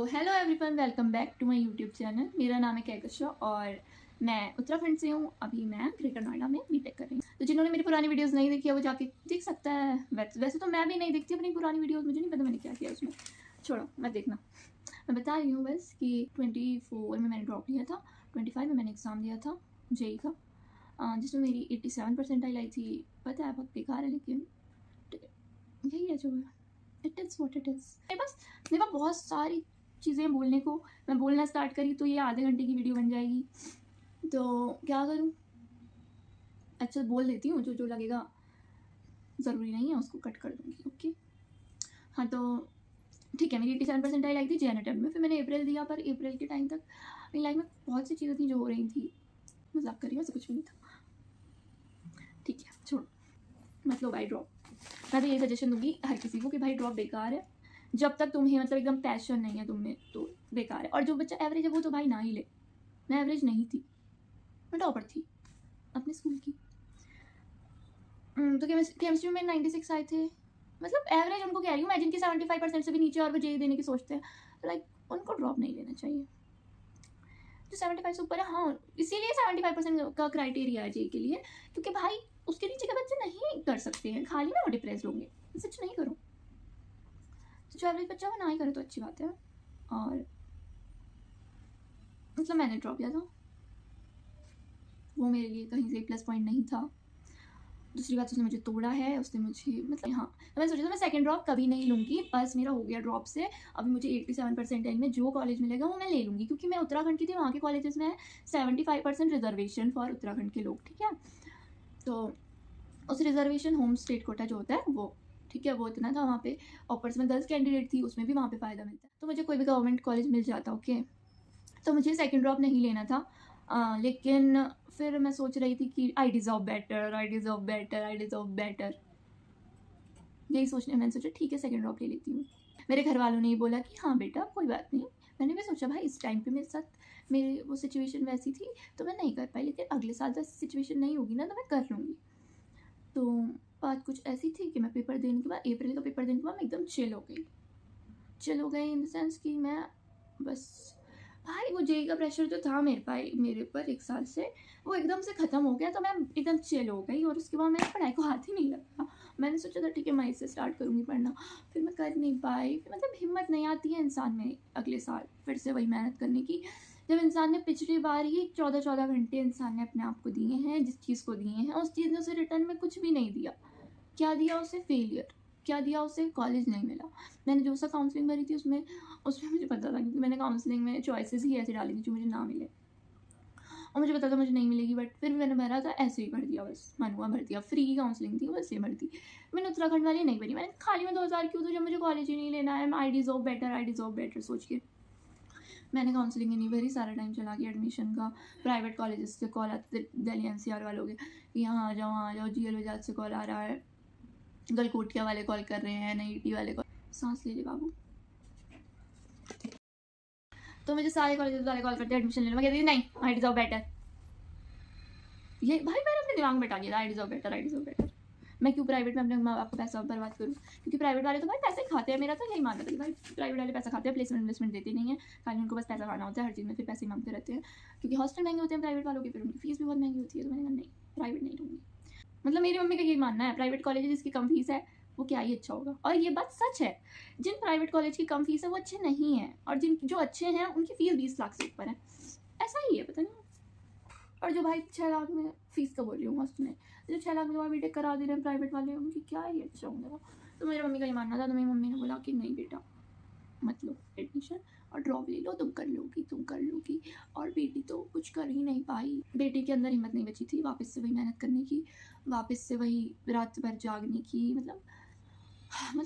Hello everyone, welcome back to my YouTube channel. मेरा नाम है कैकशा और मैं उत्तराखंड से हूँ। अभी मैं ग्रेटर नोएडा में बीटेक कर रही हूँ। तो जिन्होंने मेरी पुरानी वीडियोस नहीं देखी है वो जाके देख सकता है। वैसे तो मैं भी नहीं देखती अपनी पुरानी वीडियोस, मुझे नहीं पता मैंने क्या किया उसमें, छोड़ो मत देखना। मैं बता रही हूँ बस कि 24 में मैंने ड्रॉप लिया था, 25 में मैंने एग्ज़ाम दिया था जेई का, जिसमें मेरी 87% आई थी। पता है बहुत बेकार है, लेकिन यही है जो है, it is what it is. मेरे पास बहुत सारी चीज़ें बोलने को, मैं बोलना स्टार्ट करी तो ये आधे घंटे की वीडियो बन जाएगी, तो क्या करूँ। अच्छा बोल देती हूँ, जो जो लगेगा ज़रूरी नहीं है उसको कट कर दूँगी। ओके हाँ, तो ठीक है। मेरी 87% आई थी जेन अटेम्प्ट में। फिर मैंने अप्रैल दिया, पर अप्रैल के टाइम तक मेरी लाइफ में बहुत सी चीज़ें थी जो हो रही थी। मजाक करी, वैसे कुछ भी नहीं था। ठीक है छोड़ो, मतलब भाई ड्रॉप, मैं तो ये सजेशन दूंगी हर किसी को कि भाई ड्रॉप बेकार है। जब तक तुम्हें मतलब एकदम पैशन नहीं है तुम्हें तो बेकार है। और जो बच्चा एवरेज है वो तो भाई ना ही ले। मैं एवरेज नहीं थी, मैं टॉपर थी अपने स्कूल की। तो केमिस्ट्री में 96 आए थे, मतलब एवरेज उनको कह रही हूँ मैं, जिनकी 75% से भी नीचे और वो जेई देने की सोचते हैं, तो लाइक उनको ड्रॉप नहीं लेना चाहिए। जो 75 से ऊपर है, हाँ इसीलिए 75% का क्राइटेरिया है जेई के लिए, क्योंकि भाई उसके नीचे के बच्चे नहीं कर सकते हैं, खाली में वो डिप्रेस होंगे। सच नहीं करो, तो जो एवरेज बच्चा वो ना ही करे तो अच्छी बात है। और मतलब मैंने ड्रॉप लिया था, वो मेरे लिए कहीं से प्लस पॉइंट नहीं था। दूसरी बात, उसने मुझे तोड़ा है, उसने मुझे मतलब हाँ, तो मैं सोचा था मैं सेकंड ड्रॉप कभी नहीं लूँगी, बस मेरा हो गया ड्रॉप से। अभी मुझे 87% में जो कॉलेज मिलेगा वो मैं ले लूँगी, क्योंकि मैं उत्तराखंड की थी, वहाँ के कॉलेजेस में 75% रिजर्वेशन फॉर उत्तराखंड के लोग। ठीक है, तो उस रिजर्वेशन होम स्टेट कोटा जो होता है वो, ठीक है, वो इतना था वहाँ पे। ऊपर से मैं गर्ल्स कैंडिडेट थी, उसमें भी वहाँ पे फ़ायदा मिलता है, तो मुझे कोई भी गवर्नमेंट कॉलेज मिल जाता। ओके, तो मुझे सेकंड ड्रॉप नहीं लेना था। लेकिन फिर मैं सोच रही थी कि I deserve better, I deserve better, I deserve better, यही सोचने मैंने सोचा ठीक है सेकंड ड्रॉप ले लेती हूँ। मेरे घर वालों ने ये बोला कि हाँ बेटा कोई बात नहीं। मैंने भी सोचा भाई इस टाइम पे मेरे साथ मेरी वो सिचुएशन वैसी थी तो मैं नहीं कर पाई, लेकिन अगले साल तो सिचुएशन नहीं होगी ना, तो मैं कर लूँगी। तो बात कुछ ऐसी थी कि मैं पेपर देने के बाद, अप्रैल का पेपर देने के बाद मैं एकदम चिल हो गई। चिल हो गई इन द सेंस कि मैं बस, भाई वो जेई का प्रेशर जो था मेरे ऊपर एक साल से, वो एकदम से ख़त्म हो गया, तो मैं एकदम चिल हो गई। और उसके बाद मैंने पढ़ाई को हाथ ही नहीं लगा। मैंने सोचा था ठीक है मई से स्टार्ट करूँगी पढ़ना, फिर मैं कर नहीं पाई। मतलब हिम्मत नहीं आती है इंसान में अगले साल फिर से वही मेहनत करने की, जब इंसान ने पिछली बार ही 14-14 घंटे इंसान ने अपने आप को दिए हैं, जिस चीज़ को दिए हैं उस चीज़ ने उसे रिटर्न में कुछ भी नहीं दिया। क्या दिया उसे? फेलियर। क्या दिया उसे? कॉलेज नहीं मिला। मैंने जो सा काउंसलिंग भरी थी उसमें उसमें मुझे पता था, क्योंकि मैंने काउंसलिंग में चॉइसेस ही ऐसे डाली थी जो मुझे ना मिले, और मुझे पता था मुझे नहीं मिलेगी, बट फिर भी मैंने भरा था, ऐसे ही भर दिया, बस मन हुआ भर दिया। फ्री की काउंसलिंग थी, बस ये भर दी। मैंने उत्तराखंड वाली नहीं भरी, मैंने खाली में 2000 क्यों, तो जब मुझे कॉलेज ही नहीं लेना है, मैं I deserve better, I deserve better सोच के मैंने काउंसलिंग ही नहीं भरी। सारा टाइम चला गया एडमिशन का। प्राइवेट कॉलेजेस से कॉल आते थे, दिल्ली एनसीआर वालों के कि यहाँ आ जाओ, वहाँ आ जाओ, जीएल बजाज से कॉल आ रहा है, गलकोटिया वाले कॉल कर रहे हैं, NIT वाले कॉल। सांस ले ले बाबू। तो मुझे सारे कॉलेज वाले कॉल करते हैं एडमिशन लेने, मैं कहती थी नहीं, आई डिज़र्व बेटर। ये भाई मैंने अपने दिमाग में बैठा दिया, I deserve better, I deserve better. मैं क्यों प्राइवेट में अपने माँ बाप का पैसा बर्बाद करूँ, क्योंकि प्राइवेट वाले तो भाई पैसे खाते हैं। मेरा तो यही मानना था कि भाई प्राइवेट वाले पैसा खाते हैं, प्लेसमेंट इन्वेस्टमेंट देते नहीं है, खाली उनको बस पैसा खाना होता है, हर चीज़ में फिर पैसे मांगते रहते हैं, क्योंकि हॉस्टल महंगे होते हैं प्राइवेट वालों के, फिर उनकी फीस भी बहुत महंगी होती है। तो मैंने कहा नहीं, प्राइवेट नहीं लूँगी। मतलब मेरी मम्मी का यही मानना है, प्राइवेट कॉलेज जिसकी कम फीस है वो क्या ही अच्छा होगा। और ये बात सच है, जिन प्राइवेट कॉलेज की कम फीस है वो अच्छे नहीं हैं, और जिन जो अच्छे हैं उनकी फीस 20 लाख से ऊपर है। ऐसा ही है, पता नहीं। और जो भाई 6 लाख में फीस का बोल रही हूँ हॉस्टल में, जो 6 लाख में बीटेक करा दे रहे हैं प्राइवेट वाले, उनकी क्या ही अच्छा होगा। तो मेरी मम्मी का ये मानना था, तो मेरी मम्मी ने बोला कि नहीं बेटा मत लो एडमिशन और ड्रॉप ले लो, तुम कर लोगी, तुम कर लोगी। और बेटी तो कुछ कर ही नहीं पाई। बेटी के अंदर हिम्मत नहीं बची थी वापस से वही मेहनत करने की, वापस से वही रात भर जागने की। मतलब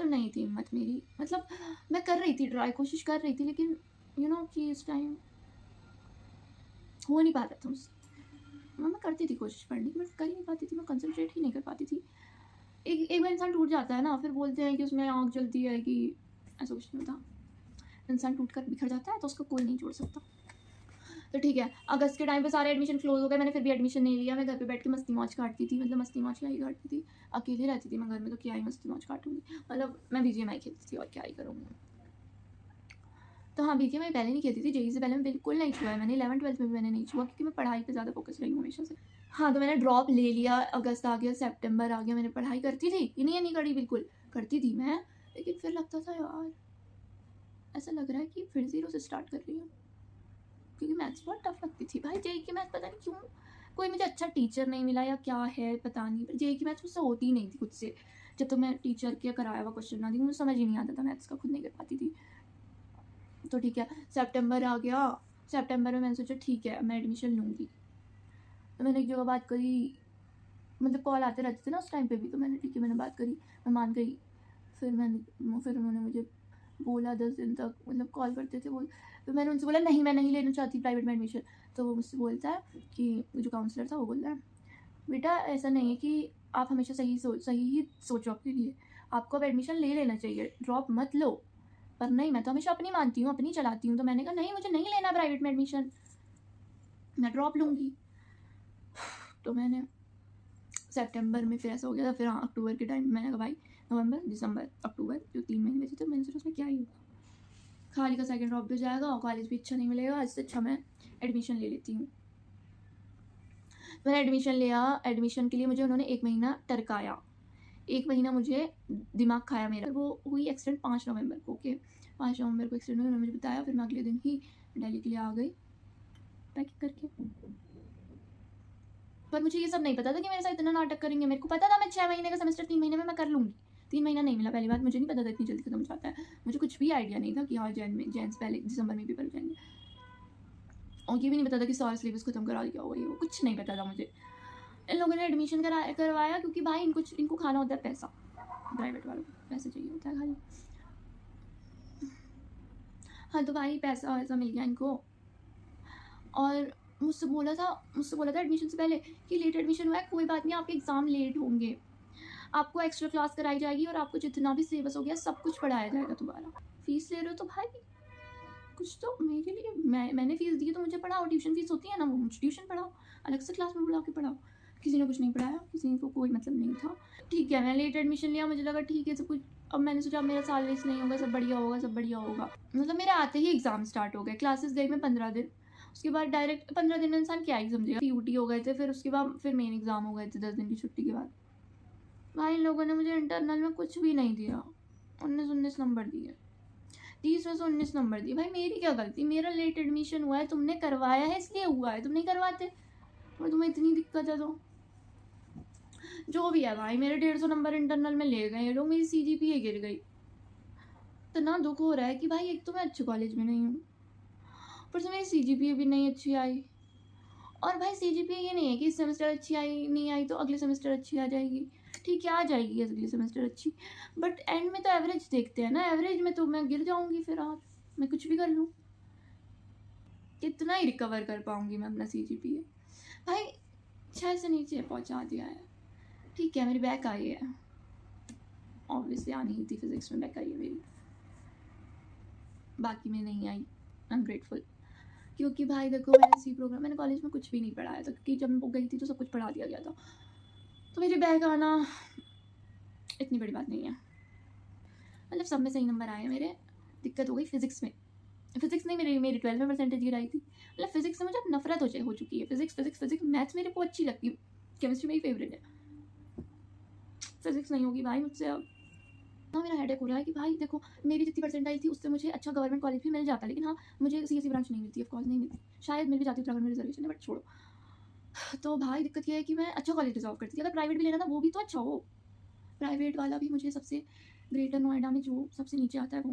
नहीं थी हिम्मत मेरी। मतलब मैं कर रही थी ट्राई, कोशिश कर रही थी, लेकिन कि उस टाइम हो नहीं पा रहा था मुझसे। मैं करती थी कोशिश पढ़ने की, बट कर ही नहीं पाती थी, मैं कंसंट्रेट ही नहीं कर पाती थी। एक बार इंसान टूट जाता है ना, फिर बोलते हैं कि उसमें आँख जलती है, कि ऐसा कुछ नहीं होता। इंसान टूट कर बिखर जाता है तो उसको कोई नहीं जोड़ सकता। तो ठीक है, अगस्त के टाइम पे सारे एडमिशन क्लोज हो गए, मैंने फिर भी एडमिशन नहीं लिया। मैं घर पे बैठ के मस्ती मौज काटती थी, मतलब मस्ती मौज क्या ही काटती थी, अकेले रहती थी मैं घर में, तो क्या ही मस्ती मौज काटूंगी। मतलब मैं BGMI खेलती थी और क्या ही करूँगी। तो हाँ बीके मैं पहले नहीं कहती थी, जेई से पहले मैं बिल्कुल नहीं छुआ है मैंने, 11th-12th में भी मैंने नहीं छुआ क्योंकि मैं पढ़ाई पे ज़्यादा फोकस रही हूँ हमेशा से। हाँ तो मैंने ड्रॉप ले लिया, अगस्त आ गया, सितंबर आ गया, मैंने पढ़ाई करती थी, ये नहीं करी, बिल्कुल करती थी मैं, लेकिन फिर लगता था यार ऐसा लग रहा है कि फिर ज़ीरो से स्टार्ट कर रही हूँ, क्योंकि मैथ्स बहुत टफ लगती थी भाई। जेई की मैथ्स पता नहीं क्यों कोई मुझे अच्छा टीचर नहीं मिला या क्या है पता नहीं, पर जेई की मैथ्स मुझसे होती ही नहीं थी खुद से, जब तो मैं टीचर के कराया हुआ क्वेश्चन ना दी, मुझे समझ ही नहीं आता था मैथ्स का, खुद नहीं कर पाती थी। तो ठीक है, सितंबर आ गया, सितंबर में मैंने सोचा ठीक है मैं एडमिशन लूँगी। तो मैंने एक जगह बात करी, मतलब कॉल आते रहते थे ना उस टाइम पे भी, तो मैंने ठीक है मैंने बात करी, मैं मान गई। फिर उन्होंने मुझे बोला 10 दिन तक, मतलब कॉल करते थे तो मैंने उनसे बोला नहीं मैं नहीं लेना चाहती प्राइवेट में एडमिशन। तो वो मुझसे बोलता है कि जो काउंसलर था वो बोल रहा है बेटा ऐसा नहीं है कि आप हमेशा सही ही सोचो अपने लिए, आपको अब एडमिशन ले लेना चाहिए, ड्रॉप मत लो। पर नहीं, मैं तो हमेशा अपनी मानती हूँ, अपनी चलाती हूँ। तो मैंने कहा नहीं मुझे नहीं लेना प्राइवेट में एडमिशन, मैं ड्रॉप लूँगी। तो मैंने सितंबर में फिर ऐसा हो गया था। फिर हाँ अक्टूबर के टाइम मैंने कहा भाई नवंबर दिसंबर अक्टूबर जो 3 महीने बचे थे, मैंने सोचा उसमें क्या ही होगा, खाली का सेकंड ड्रॉप भी जाएगा और कॉलेज भी अच्छा नहीं मिलेगा, इससे अच्छा मैं एडमिशन ले लेती हूँ। मैंने एडमिशन लिया, एडमिशन के लिए मुझे उन्होंने 1 महीना टरकाया, 1 महीना मुझे दिमाग खाया मेरा। वो हुई एक्सीडेंट 5 नवंबर को, ओके 5 नवंबर को एक्सीडेंट हुई, उन्होंने मुझे बताया। फिर मैं अगले दिन ही दिल्ली के लिए आ गई पैकिंग करके। पर मुझे ये सब नहीं पता था कि मेरे साथ इतना नाटक करेंगे। मेरे को पता था मैं 6 महीने का सेमेस्टर 3 महीने में मैं कर लूँगी, 3 महीना नहीं मिला। पहली बात मुझे नहीं पता था इतनी जल्दी खत्म हो जाता है, मुझे कुछ भी आइडिया नहीं था कि हाँ जैन से पहले दिसंबर में पेपर हो जाएंगे, और ये भी नहीं पता था कि सारा सिलेबस खत्म करा दिया होगा, ये वो कुछ नहीं पता था मुझे। इन लोगों ने एडमिशन करवाया क्योंकि भाई इनको खाना होता है पैसा, प्राइवेट वालों को पैसे चाहिए होता है खाली। हाँ तो भाई पैसा वैसा मिल गया इनको, और मुझसे बोला था एडमिशन से पहले कि लेट एडमिशन हुआ है कोई बात नहीं, आपके एग्ज़ाम लेट होंगे, आपको एक्स्ट्रा क्लास कराई जाएगी और आपको जितना भी सिलेबस हो गया सब कुछ पढ़ाया जाएगा दोबारा। फीस ले रहे हो तो भाई कुछ तो मेरे लिए, मैंने फीस दी तो मुझे पढ़ाओ, ट्यूशन फीस होती है ना, वो मुझे ट्यूशन पढ़ाओ, अलग से क्लास में बुला के पढ़ाओ। किसी ने कुछ नहीं पढ़ाया, किसी को कोई मतलब नहीं था। ठीक है मैंने लेट एडमिशन लिया, मुझे लगा ठीक है सब कुछ, अब मैंने सोचा अब मेरा साल वेस्ट नहीं होगा, सब बढ़िया होगा। मतलब मेरे आते ही एग्ज़ाम स्टार्ट हो गए, क्लासेस गई मैं 15 दिन, उसके बाद डायरेक्ट 15 दिन में इंसान क्या ही समझेगा, PUT हो गए थे, फिर उसके बाद फिर मेन एग्ज़ाम हो गए थे 10 दिन की छुट्टी के बाद। भाई इन लोगों ने मुझे इंटरनल में कुछ भी नहीं दिया, 19 नंबर दिए, 30 में से 19 नंबर दिए। भाई मेरी क्या गलती, मेरा लेट एडमिशन हुआ है, तुमने करवाया है इसलिए हुआ है, तुम नहीं करवाते और तुम्हें इतनी दिक्कत है तो जो भी है भाई। मेरे 150 नंबर इंटरनल में ले गए लोग, मेरी CGPA गिर गई। इतना दुख हो रहा है कि भाई एक तो मैं अच्छे कॉलेज में नहीं हूँ, पर से मेरी CGPA भी नहीं अच्छी आई। और भाई CGPA ये नहीं है कि इस सेमेस्टर अच्छी आई नहीं आई तो अगले सेमेस्टर अच्छी आ जाएगी, ठीक है आ जाएगी अगले सेमेस्टर अच्छी, बट एंड में तो एवरेज देखते हैं ना, एवरेज में तो मैं गिर जाऊंगी, फिर आज मैं कुछ भी कर लूँ कितना ही रिकवर कर पाऊंगी मैं अपना CGPA। भाई 6 से नीचे पहुंचा दिया है, ठीक है मेरी बैक आई है, ऑब्वियसली आनी ही थी, फिजिक्स में बैक आई है मेरी, बाकी में नहीं आई, आई एम ग्रेटफुल। क्योंकि भाई देखो मैंने प्रोग्राम मैंने कॉलेज में कुछ भी नहीं पढ़ाया था, क्योंकि जब मैं गई थी तो सब कुछ पढ़ा दिया गया था, तो मेरी बैक आना इतनी बड़ी बात नहीं है। मतलब सब में सही नंबर आए मेरे, दिक्कत हो गई फिजिक्स में, फिजिक्स नहीं मेरी 12 में परसेंटेज गिराई थी। मतलब फिजिक्स से मुझे अब नफरत हो चुकी है, फिजिक्स मैथ्स मेरे को अच्छी लगती है, केमिस्ट्री मेरी फेवरेट है, फिजिक्स नहीं होगी भाई मुझसे अब। हाँ मेरा हेडेक हो रहा है कि भाई देखो मेरी जितनी परसेंटाइल थी उससे मुझे अच्छा गवर्नमेंट कॉलेज भी मिल जाता, लेकिन हाँ मुझे CSE ब्रांच नहीं मिलती, ऑफ कोर्स नहीं मिलती, शायद मिल भी जाती उत्तराखंड में रिजर्वेशन है, बट छोड़ो। तो भाई दिक्कत ये है कि मैं अच्छा कॉलेज डिजर्व करती थी, अगर प्राइवेट भी लेना था वो भी तो अच्छा हो, प्राइवेट वाला भी मुझे सबसे ग्रेटर नोएडा में जो सबसे नीचे आता है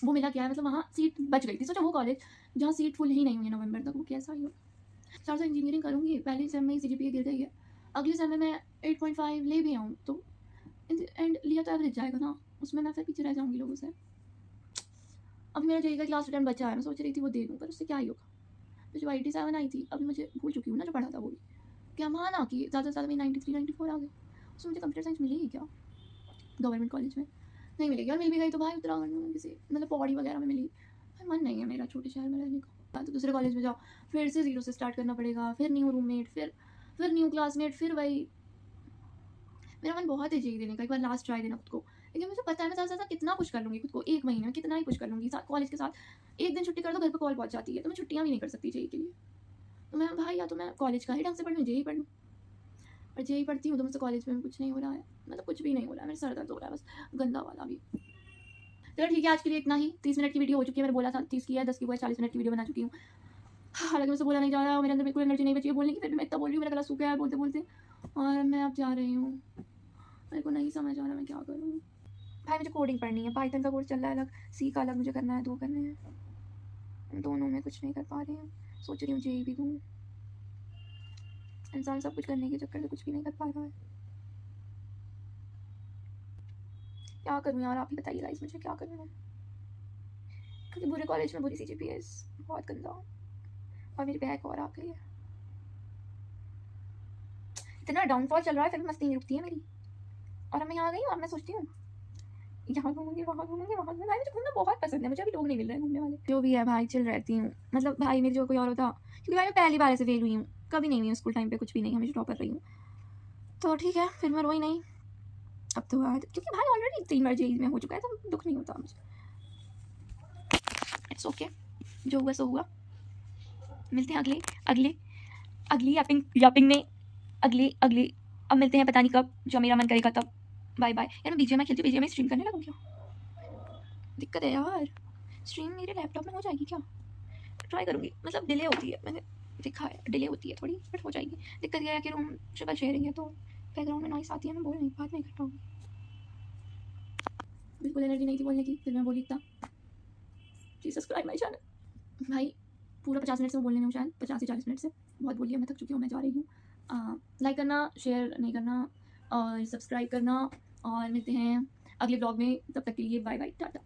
वो मिला क्या है, मतलब वहाँ सीट बच गई थी। सोचो वो कॉलेज जहाँ सीट फुल ही नहीं हुई नवंबर तक, वो कैसा ही हो। 4 साल इंजीनियरिंग करूँगी, पहले सेम में ही CGPA गिर गई है, अगले सेम में मैं 8.5 ले भी आऊँ तो एंड लिया तो एवरेज जाएगा ना, उसमें मैं फिर पीछे रह जाऊँगी लोगों से। अभी मेरा जेई का क्लास रिटर्न बचा है, मैं सोच रही थी वो दे दूँ, पर उससे क्या ही होगा। तो जो 87 आई थी अभी मुझे भूल चुकी हूँ ना जो पढ़ा था वो भी, क्या माना कि ज़्यादा से ज़्यादा मेरी 93-94 आ गए, उसमें मुझे कंप्यूटर साइंस मिलेगी क्या गवर्नमेंट कॉलेज में, नहीं मिलेगी। और मिल भी गई तो भाई उत्तराखंड में किसी मतलब पौड़ी वगैरह में मिली, भाई मन नहीं है मेरा छोटे शहर में रहने का। तो दूसरे कॉलेज में जाओ फिर से 0 से स्टार्ट करना पड़ेगा, फिर न्यू रूममेट, फिर न्यू क्लासमेट, फिर वही। मेरा मन बहुत है जेई देने का, एक बार लास्ट ट्राई देना खुद को, लेकिन मुझे पता है मैं ज़्यादा से ज़्यादा कितना कुछ कर लूँगी खुद को, 1 महीने में कितना ही कुछ कर लूँगी कॉलेज के साथ। 1 दिन छुट्टी कर दो घर पे कॉल पहुँच जाती है, तो मैं छुट्टियाँ भी नहीं कर सकती जेईई के लिए। तो मैं भाई या तो मैं कॉलेज का ही ढंग से पढ़ लूँ, जेईई पढ़ लूँ। और जेईई पढ़ती हूँ तो मुझसे कॉलेज में कुछ नहीं हो रहा है, मतलब कुछ भी नहीं हो रहा है, मेरे सर दर्द हो रहा है बस गंदा वाला भी। चलो ठीक है, आज के लिए इतना ही। 30 मिनट की वीडियो हो चुकी है, मैंने बोला था 30 की है, 10 की वो है, 40 मिनट की वीडियो बना चुकी हूँ। हालांकि मुझसे बोला नहीं जा रहा, मेरे अंदर बिल्कुल एनर्जी नहीं बची है बोलने की, फिर भी मैं इतना बोल रही हूँ, मेरा गला सूख गया है बोलते बोलते। और मैं अब जा रही हूँ, मेरे को नहीं समझ आ रहा मैं क्या करूँ। भाई मुझे कोडिंग पढ़नी है, पाइथन का कोर्स चल रहा है अलग, सी का अलग मुझे करना है, 2 करने हैं, दोनों में कुछ नहीं कर पा रही हूँ। सोच रही हूँ जेईई भी दूँ, इंसान सब कुछ करने के चक्कर से कुछ भी नहीं कर पा रहा है। क्या करूँ यार, आप ही बताइए गाइस, मुझे क्या करूँ मैं, क्योंकि बुरे कॉलेज में बुरी CGPA बहुत गंदा, और मेरी बैक और आ गई है। इतना डाउनफॉल चल रहा है फिर भी मस्ती नहीं रुकती है मेरी। और अब मैं यहाँ गई हूँ, अब मैं सोचती हूँ यहाँ घूमूंगी वहाँ घूमूंगी वहाँ घूमूंगी। भाई मुझे घूमना बहुत पसंद है, मुझे अभी लोग नहीं मिल रहे हैं घूमने वाले। जो भी है भाई चिल रहती हूँ, मतलब भाई मेरी जो कोई और होता, क्योंकि भाई मैं पहली बार ऐसे फेल हुई हूँ, कभी नहीं हुई हूँ स्कूल टाइम पे, कुछ भी नहीं, हमेशा टॉपर रही हूँ। तो ठीक है, फिर मैं रोई नहीं अब तो बाद, क्योंकि भाई ऑलरेडी 3 बार जेईई में हो चुका है, तो दुख नहीं होता मुझे। इट्स ओके, जो हुआ सो हुआ। मिलते हैं अगली यापिंग में, अगली अब मिलते हैं पता नहीं कब, जब मेरा मन करेगा तब। Bye bye. यार मैं BGMI खेलती हूँ, BGMI स्ट्रीम करने लगूँ क्या? दिक्कत है यार, स्ट्रीम मेरे लैपटॉप में हो जाएगी क्या? ट्राई करूँगी, मतलब डिले होती है, मैंने देखा है डिले होती है थोड़ी, बट हो जाएगी। दिक्कत यह है कि रूम ट्रिपल शेयरिंग है, तो बैकग्राउंड में नॉइस आती है, मैं बोल नहीं बात नहीं कर पाऊँगी। बिल्कुल एनर्जी नहीं थी बोलने की, फिर मैं बोली इतना। Please subscribe my channel. भाई पूरा 50 मिनट से मैं बोलने में हूँ, शायद 50 से 40 मिनट से बहुत बोली है, मैं थक चुकी हूँ, मैं जा रही हूँ। लाइक करना, शेयर नहीं करना और सब्सक्राइब करना, और मिलते हैं अगले ब्लॉग में, तब तक के लिए बाय बाय टाटा।